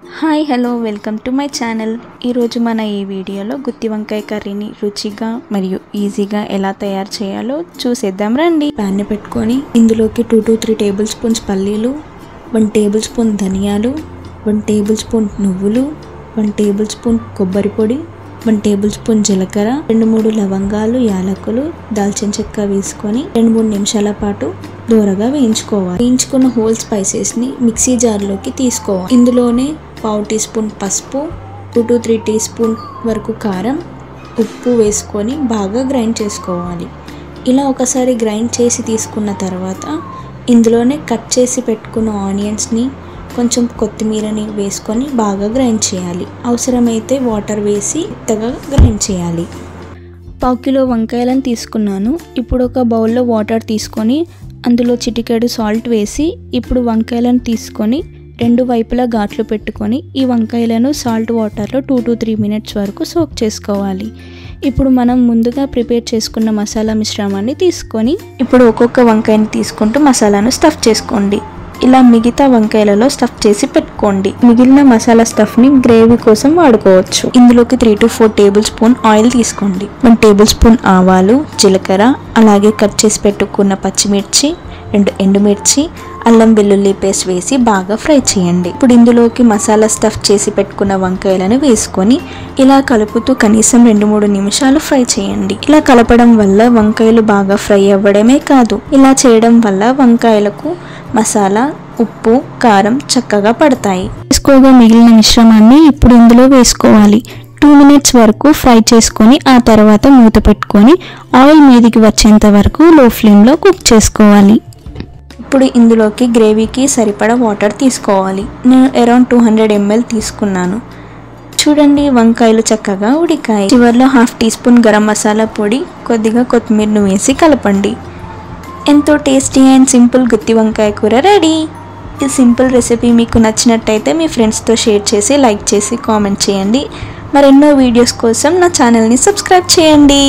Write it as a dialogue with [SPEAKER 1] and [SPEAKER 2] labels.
[SPEAKER 1] Hi hello welcome to my channel. ఈరోజు మన ఈ వీడియోలో గుత్తి వంకాయ కర్రీని రుచిగా మరియు ఈజీగా ఎలా తయారు చేయాలో చూసేద్దాం రండి. ప్యాన్ పెట్టుకొని ఇందులోకి 2 to 3 టేబుల్ స్పూన్స్ పల్లీలు, 1 టేబుల్ స్పూన్ ధనియాలు, 1 టేబుల్ స్పూన్ నువ్వులు, 1 టేబుల్ స్పూన్ కొబ్బరి పొడి, 1 టేబుల్ స్పూన్ జీలకర్ర, 2-3 లవంగాలు, యాలకులు, దాల్చిన చెక్క వేసుకొని 2-3 నిమిషాల పాటు దూరగా వేయించుకోవాలి. వేయించుకున్న హోల్ స్పైసెస్ ని మిక్సీ జార్లోకి తీసుకోవాలి. ఇందులోనే 1/2 టీ స్పూన్ పసుపు, 2 to 3 టీ స్పూన్ వరకు కారం, ఉప్పు వేసుకొని బాగా గ్రైండ్ చేసుకోవాలి. ఇలా ఒకసారి గ్రైండ్ చేసి తీసుకున్న తర్వాత ఇందులోనే కట్ చేసి పెట్టుకున్న ఆనియన్స్ని, కొంచెం కొత్తిమీరని వేసుకొని బాగా గ్రైండ్ చేయాలి. అవసరమైతే వాటర్ వేసి మెత్తగా గ్రైండ్ చేయాలి. 1/2 కిలో వంకాయలను తీసుకున్నాను. ఇప్పుడు ఒక బౌల్లో వాటర్ తీసుకొని అందులో చిటికెడు సాల్ట్ వేసి ఇప్పుడు వంకాయలను తీసుకొని 2 వైపులా ఘాట్లు పెట్టుకొని ఈ వంకాయలను సాల్ట్ వాటర్లో 2 to 3 మినిట్స్ వరకు సోక్ చేసుకోవాలి. ఇప్పుడు మనం ముందుగా ప్రిపేర్ చేసుకున్న మసాలా మిశ్రమాన్ని తీసుకొని ఇప్పుడు ఒక్కొక్క వంకాయని తీసుకుంటూ మసాలాను స్టఫ్ చేసుకోండి. ఇలా మిగతా వంకాయలలో స్టఫ్ చేసి పెట్టుకోండి. మిగిలిన మసాలా స్టఫ్ని గ్రేవీ కోసం వాడుకోవచ్చు. ఇందులోకి 3 to 4 టేబుల్ స్పూన్ ఆయిల్ తీసుకోండి. 1 టేబుల్ స్పూన్ ఆవాలు, జీలకర్ర, అలాగే కట్ చేసి పెట్టుకున్న పచ్చిమిర్చి, 2 ఎండుమిర్చి, అల్లం వెల్లుల్లి పేస్ట్ వేసి బాగా ఫ్రై చేయండి. ఇప్పుడు ఇందులోకి మసాలా స్టఫ్ చేసి పెట్టుకున్న వంకాయలను వేసుకొని ఇలా కలుపుతూ కనీసం 2-3 నిమిషాలు ఫ్రై చేయండి. ఇలా కలపడం వల్ల వంకాయలు బాగా ఫ్రై అవ్వడమే కాదు, ఇలా చేయడం వల్ల వంకాయలకు మసాలా, ఉప్పు, కారం చక్కగా పడతాయి. వేసుకోగా మిగిలిన మిశ్రమాన్ని ఇప్పుడు ఇందులో వేసుకోవాలి. 2 మినిట్స్ వరకు ఫ్రై చేసుకొని ఆ తర్వాత మూత పెట్టుకొని ఆయిల్ మీదికి వచ్చేంత వరకు లో ఫ్లేమ్లో కుక్ చేసుకోవాలి. ఇప్పుడు ఇందులోకి గ్రేవీకి సరిపడా వాటర్ తీసుకోవాలి. నేను అరౌండ్ 200 ml తీసుకున్నాను. చూడండి, వంకాయలు చక్కగా ఉడికాయి. చివరిలో 1/2 టీ స్పూన్ గరం మసాలా పొడి, కొద్దిగా కొత్తిమీరను వేసి కలపండి. ఎంతో టేస్టీ అండ్ సింపుల్ గుత్తి వంకాయ కూర రెడీ. ఈ సింపుల్ రెసిపీ మీకు నచ్చినట్టయితే మీ ఫ్రెండ్స్తో షేర్ చేసి, లైక్ చేసి, కామెంట్ చేయండి. మరెన్నో వీడియోస్ కోసం నా ఛానల్ని సబ్స్క్రైబ్ చేయండి.